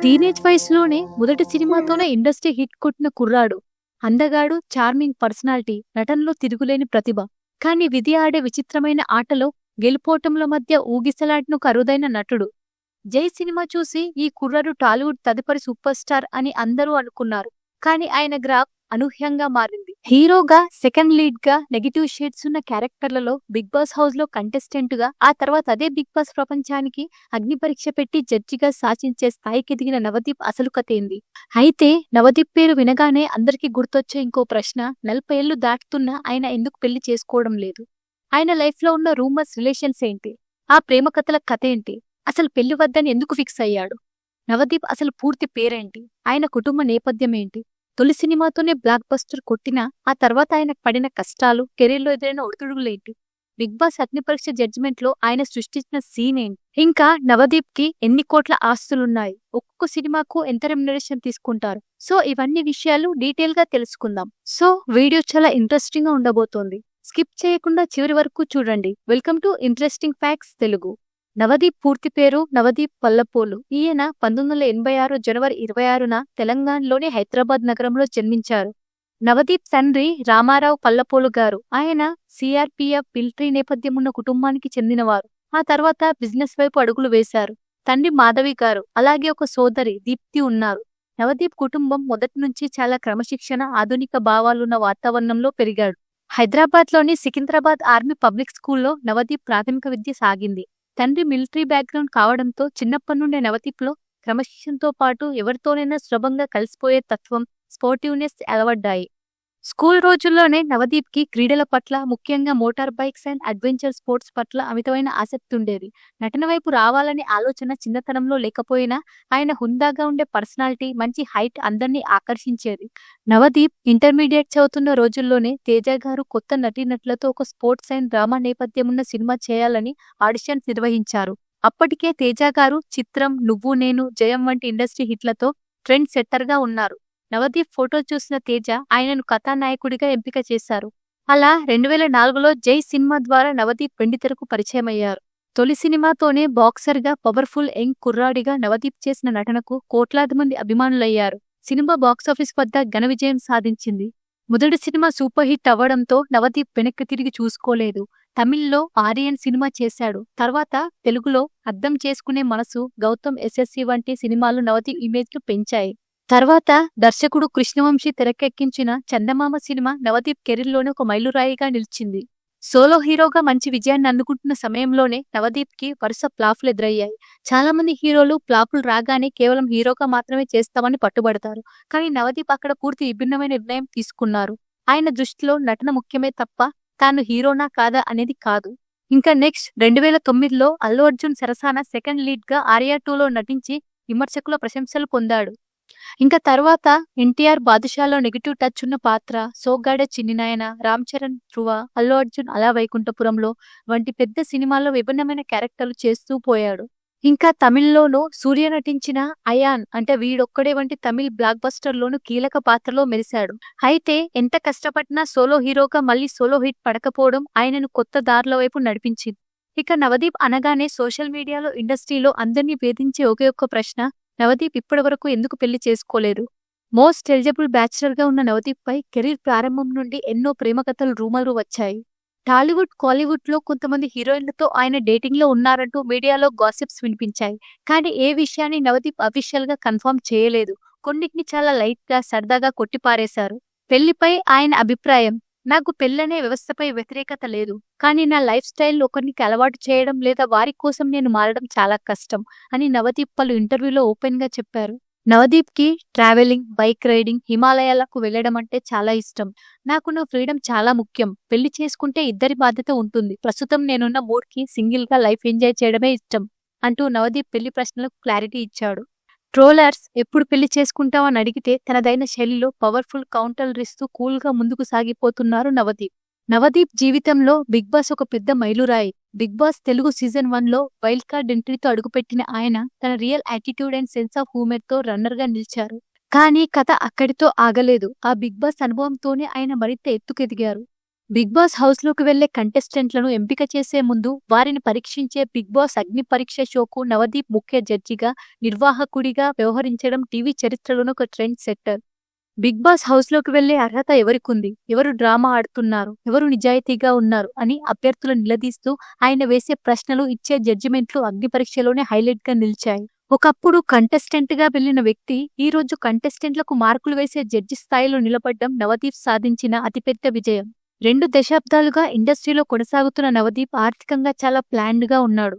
Teenage వయసులోనే మొదటి సినిమాతోనే ఇండస్ట్రీ హిట్ కొట్టిన కుర్రాడు. అందగాడు, చార్మింగ్ పర్సనాలిటీ, నటనలో తిరుగులేని ప్రతిభ. కానీ విధి ఆడే విచిత్రమైన ఆటలో గెలుపోటముల మధ్య ఊగిసలాడిన ఒక అరుదైన నటుడు. జై సినిమా చూసి ఈ కుర్రాడు టాలీవుడ్ తదుపరి సూపర్ స్టార్ అని అందరూ అనుకున్నారు. కానీ ఆయన గ్రాఫ్ అనూహ్యంగా మారింది. హీరోగా, సెకండ్ లీడ్ గా నెగిటివ్ షేడ్స్ ఉన్న క్యారెక్టర్లలో బిగ్ బాస్ హౌస్ లో కంటెస్టెంట్ గా, ఆ తర్వాత అదే బిగ్ బాస్ ప్రపంచానికి అగ్ని పరీక్ష పెట్టి జడ్జిగా శాసించే స్థాయికి ఎదిగిన నవదీప్ అసలు కథేంది? అయితే నవదీప్ పేరు వినగానే అందరికీ గుర్తొచ్చే ఇంకో ప్రశ్న, 40 ఏళ్లు దాటుతున్నా ఆయన ఎందుకు పెళ్లి చేసుకోవడం లేదు? ఆయన లైఫ్ లో ఉన్న రూమర్స్ రిలేషన్స్ ఏంటి? ఆ ప్రేమ కథల కథ ఏంటి? అసలు పెళ్లి వద్దని ఎందుకు ఫిక్స్ అయ్యాడు? నవదీప్ అసలు పూర్తి పేరేంటి? ఆయన కుటుంబ నేపథ్యం ఏంటి? తొలి సినిమాతోనే బ్లాక్ బస్టర్ కొట్టినా ఆ తర్వాత ఆయన పడిన కష్టాలు, కెరీర్లో ఎదురైన ఒడిదుడుగులేంటి? బిగ్ బాస్ అగ్ని పరీక్ష జడ్జిమెంట్ లో ఆయన సృష్టించిన సీన్ ఏంటి? ఇంకా నవదీప్ కి ఎన్ని కోట్ల ఆస్తులున్నాయి? ఒక్కొక్క సినిమాకు ఎంత రెమ్యునరేషన్ తీసుకుంటారు? సో ఇవన్నీ విషయాలు డీటెయిల్ గా తెలుసుకుందాం. సో వీడియో చాలా ఇంట్రెస్టింగ్ గా ఉండబోతోంది. స్కిప్ చేయకుండా చివరి వరకు చూడండి. Welcome to interesting facts Telugu. Navdeep పూర్తి పేరు నవదీప్ పల్లపోలు. ఈయన 1986 జనవరి 26న తెలంగాణలోని హైదరాబాద్ నగరంలో జన్మించారు. నవదీప్ తండ్రి రామారావు పల్లపోలు గారు. ఆయన సిఆర్పిఎఫ్ మిలిటరీ నేపథ్యం ఉన్న కుటుంబానికి చెందినవారు. ఆ తర్వాత బిజినెస్ వైపు అడుగులు వేశారు. తండ్రి మాధవి గారు, అలాగే ఒక సోదరి దీప్తి ఉన్నారు. నవదీప్ కుటుంబం మొదటి నుంచి చాలా క్రమశిక్షణ, ఆధునిక భావాలున్న వాతావరణంలో పెరిగాడు. హైదరాబాద్లోని సికింద్రాబాద్ ఆర్మీ పబ్లిక్ స్కూల్లో నవదీప్ ప్రాథమిక విద్య సాగింది. తండ్రి మిలిటరీ బ్యాక్గ్రౌండ్ కావడంతో చిన్నప్పటి నుండే నవదీప్లో క్రమశిక్షణతో పాటు ఎవరితోనైనా సులభంగా కలిసిపోయే తత్వం, స్పోర్టివ్నెస్ అలవడ్డాయి. స్కూల్ రోజుల్లోనే నవదీప్కి క్రీడల పట్ల, ముఖ్యంగా motor bikes and adventure sports పట్ల అమితమైన ఆసక్తి ఉండేది. నటన వైపు రావాలనే ఆలోచన చిన్నతనంలో లేకపోయినా ఆయన హుందాగా ఉండే పర్సనాలిటీ, మంచి హైట్ అందర్నీ ఆకర్షించేది. నవదీప్ ఇంటర్మీడియట్ చదువుతున్న రోజుల్లోనే తేజ గారు కొత్త నటీనటులతో ఒక స్పోర్ట్స్ అండ్ డ్రామా నేపథ్యమున్న సినిమా చేయాలని ఆడిషన్స్ నిర్వహించారు. అప్పటికే తేజ గారు చిత్రం, నువ్వు నేను, జయం వంటి ఇండస్ట్రీ హిట్లతో ట్రెండ్ సెట్టర్గా ఉన్నారు. నవదీప్ ఫోటో చూసిన తేజ ఆయనను కథానాయకుడిగా ఎంపిక చేశారు. అలా 2004లో జై సినిమా ద్వారా నవదీప్ వెండితెరకు పరిచయమయ్యారు. తొలి సినిమాతోనే బాక్సర్గా, పవర్ఫుల్ యంగ్ కుర్రాడిగా నవదీప్ చేసిన నటనకు కోట్లాది మంది అభిమానులయ్యారు. సినిమా బాక్సాఫీస్ వద్ద ఘన విజయం సాధించింది. మొదటి సినిమా సూపర్ హిట్ అవ్వడంతో నవదీప్ వెనక్కి తిరిగి చూసుకోలేదు. తమిళ్లో ఆర్యన్ సినిమా చేశాడు. తర్వాత తెలుగులో అర్థం చేసుకునే మనసు, గౌతమ్ ఎస్ఎస్సి వంటి సినిమాలు నవదీప్ ఇమేజ్ను పెంచాయి. తర్వాత దర్శకుడు కృష్ణవంశీ తెరకెక్కించిన చందమామ సినిమా నవదీప్ కెరీర్లోనే ఒక మైలురాయిగా నిలిచింది. సోలో హీరోగా మంచి విజయాన్ని అందుకుంటున్న సమయంలోనే నవదీప్కి వరుస ఫ్లాపులు ఎదురయ్యాయి. చాలా మంది హీరోలు ఫ్లాపులు రాగానే కేవలం హీరోగా మాత్రమే చేస్తామని పట్టుబడతారు. కానీ నవదీప్ అక్కడ పూర్తి విభిన్నమైన నిర్ణయం తీసుకున్నారు. ఆయన దృష్టిలో నటన ముఖ్యమే తప్ప తాను హీరోనా కాదా అనేది కాదు. ఇంకా నెక్స్ట్ 2009లో అల్లు అర్జున్ సరసన సెకండ్ లీడ్ గా ఆర్యా 2లో నటించి విమర్శకుల ప్రశంసలు పొందాడు. ఇంకా తర్వాత ఎన్టీఆర్ బాదుషాలో నెగిటివ్ టచ్ ఉన్న పాత్ర, సోగ్గాడే చిన్నినాయన, రామ్ చరణ్ ధ్రువ, అల్లు అర్జున్ అలా వైకుంఠపురంలో వంటి పెద్ద సినిమాల్లో విభిన్నమైన క్యారెక్టర్లు చేస్తూ పోయాడు. ఇంకా తమిళ్లోనూ సూర్య నటించిన అయాన్ అంటే వీడొక్కడే వంటి తమిళ్ బ్లాక్ బస్టర్లోనూ కీలక పాత్రలో మెరిశాడు. అయితే ఎంత కష్టపడినా సోలో హీరోగా మళ్ళీ సోలో హిట్ పడకపోవడం ఆయనను కొత్త దారుల వైపు నడిపించింది. ఇక నవదీప్ అనగానే సోషల్ మీడియాలో, ఇండస్ట్రీలో అందరినీ వేధించే ఒకే ఒక్క ప్రశ్న, నవదీప్ ఇప్పటి వరకు ఎందుకు పెళ్లి చేసుకోలేదు? మోస్ట్ ఎలిజిబుల్ బ్యాచులర్ గా ఉన్న నవదీప్ పై కెరీర్ ప్రారంభం నుండి ఎన్నో ప్రేమ కథలు, రూమర్లు వచ్చాయి. టాలీవుడ్, కాలీవుడ్ లో కొంతమంది హీరోయిన్లతో ఆయన డేటింగ్ లో ఉన్నారంటూ మీడియాలో గాసిప్స్ వినిపించాయి. కానీ ఏ విషయాన్ని నవదీప్ అఫీషియల్ గా కన్ఫర్మ్ చేయలేదు. కొన్నిటిని చాలా లైట్ గా, సరదాగా కొట్టిపారేశారు. పెళ్లిపై ఆయన అభిప్రాయం, నాకు పెళ్లనే వ్యవస్థపై వ్యతిరేకత లేదు. కానీ నా లైఫ్ స్టైల్ ఒకరికి అలవాటు చేయడం లేదా వారి కోసం నేను మారడం చాలా కష్టం అని నవదీప్ పలు ఇంటర్వ్యూలో ఓపెన్ గా చెప్పారు. నవదీప్ కి ట్రావెలింగ్, బైక్ రైడింగ్, హిమాలయాలకు వెళ్లడం అంటే చాలా ఇష్టం. నాకు నా ఫ్రీడమ్ చాలా ముఖ్యం. పెళ్లి చేసుకుంటే ఇద్దరి బాధ్యత ఉంటుంది. ప్రస్తుతం నేనున్న మూడ్ కి సింగిల్ గా లైఫ్ ఎంజాయ్ చేయడమే ఇష్టం అంటూ నవదీప్ పెళ్లి ప్రశ్నలకు క్లారిటీ ఇచ్చాడు. ట్రోలర్స్ ఎప్పుడు పెళ్లి చేసుకుంటావని అడిగితే తనదైన శైలిలో పవర్ఫుల్ కౌంటర్లు ఇస్తూ కూల్ గా ముందుకు సాగిపోతున్నారు నవదీప్. నవదీప్ జీవితంలో బిగ్ బాస్ ఒక పెద్ద మైలురాయి. బిగ్ బాస్ తెలుగు సీజన్ 1లో వైల్డ్ కార్డ్ ఎంట్రీతో అడుగుపెట్టిన ఆయన తన real attitude and sense of humour తో రన్నర్ గా నిలిచారు. కానీ కథ అక్కడితో ఆగలేదు. ఆ బిగ్ బాస్ అనుభవంతోనే ఆయన మరింత ఎత్తుకెదిగారు. బిగ్ బాస్ హౌస్‌లోకి వెళ్లే కంటెస్టెంట్లను ఎంపిక చేసే ముందు వారిని పరీక్షించే బిగ్ బాస్ అగ్ని పరీక్ష షోకు నవదీప్ ముఖ్య జడ్జిగా, నిర్వాహకుడిగా వ్యవహరించడం టీవీ చరిత్రలోనే ఒక ట్రెండ్ సెట్టర్. బిగ్ బాస్ హౌస్‌లోకి వెళ్లే అర్హత ఎవరికుంది? ఎవరు డ్రామా ఆడుతున్నారు? ఎవరు నిజాయితీగా ఉన్నారు? అని అభ్యర్థులను నిలదీస్తూ ఆయన వేసే ప్రశ్నలు, ఇచ్చే జడ్జిమెంట్లు అగ్ని పరీక్షలోనే హైలైట్‌గా నిలిచాయి. ఒకప్పుడు కంటెస్టెంట్‌గా వెళ్లిన వ్యక్తి ఈ రోజు కంటెస్టెంట్లకు మార్కులు వేసే జడ్జి స్థాయిలో నిలబడ్డం నవదీప్ సాధించిన అతిపెద్ద విజయం. 2 దశాబ్దాలుగా ఇండస్ట్రీలో కొనసాగుతున్న నవదీప్ ఆర్థికంగా చాలా ప్లాన్డ్‌గా ఉన్నాడు.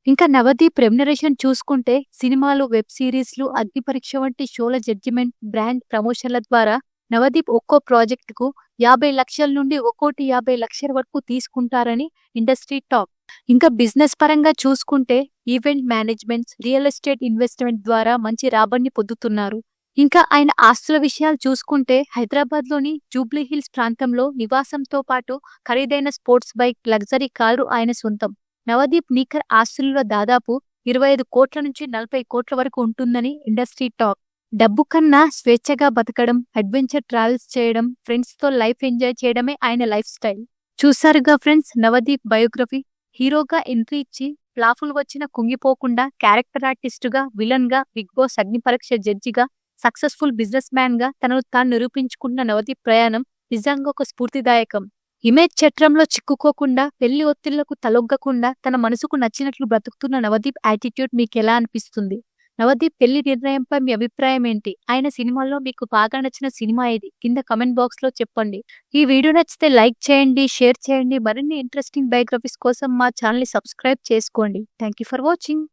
ఇంకా నవదీప్ రెమ్యునరేషన్ చూసుకుంటే సినిమాలు, వెబ్ సిరీస్లు, అగ్ని పరీక్ష వంటి షోల జడ్జిమెంట్, బ్రాండ్ ప్రమోషన్ల ద్వారా నవదీప్ ఒక్కో ప్రాజెక్టుకు 50 లక్షల నుండి 1,50,00,000 వరకు తీసుకుంటారని ఇండస్ట్రీ టాక్. ఇంకా బిజినెస్ పరంగా చూసుకుంటే event managements, real estate investment ద్వారా మంచి రాబడిని పొందుతున్నారు. ఇంకా ఆయన ఆస్తుల విషయాలు చూసుకుంటే హైదరాబాద్లోని జూబ్లీ హిల్స్ ప్రాంతంలో నివాసంతో పాటు ఖరీదైన స్పోర్ట్స్ బైక్, లగ్జరీ కారు ఆయన సొంతం. నవదీప్ నీకర్ ఆస్తులలో దాదాపు 25 కోట్ల నుంచి 40 కోట్ల వరకు ఉంటుందని ఇండస్ట్రీ టాక్. డబ్బు కన్నా స్వేచ్ఛగా బతకడం, అడ్వెంచర్ ట్రావెల్స్ చేయడం, ఫ్రెండ్స్తో లైఫ్ ఎంజాయ్ చేయడమే ఆయన లైఫ్ స్టైల్. చూసారుగా ఫ్రెండ్స్ నవదీప్ బయోగ్రఫీ. హీరోగా ఎంట్రీ ఇచ్చి ఫ్లాపులు వచ్చిన కుంగిపోకుండా క్యారెక్టర్ ఆర్టిస్టుగా, విలన్గా, బిగ్ బాస్ అగ్ని పరీక్ష జడ్జిగా, సక్సెస్ఫుల్ బిజినెస్ మ్యాన్గా తనను తాను నిరూపించుకున్న నవదీప్ ప్రయాణం నిజంగా ఒక స్ఫూర్తిదాయకం. ఇమేజ్ చట్రంలో చిక్కుకోకుండా, పెళ్లి ఒత్తిళ్లకు తలొగ్గకుండా తన మనసుకు నచ్చినట్లు బ్రతుకుతున్న నవదీప్ యాటిట్యూడ్ మీకెలా అనిపిస్తుంది? నవదీప్ పెళ్లి నిర్ణయంపై మీ అభిప్రాయం ఏంటి? ఆయన సినిమాల్లో మీకు బాగా నచ్చిన సినిమా ఏది? కింద కమెంట్ బాక్స్లో చెప్పండి. ఈ వీడియో నచ్చితే లైక్ చేయండి, షేర్ చేయండి. మరిన్ని ఇంట్రెస్టింగ్ బయోగ్రఫీస్ కోసం మా ఛానల్ని సబ్స్క్రైబ్ చేసుకోండి. Thank you for watching.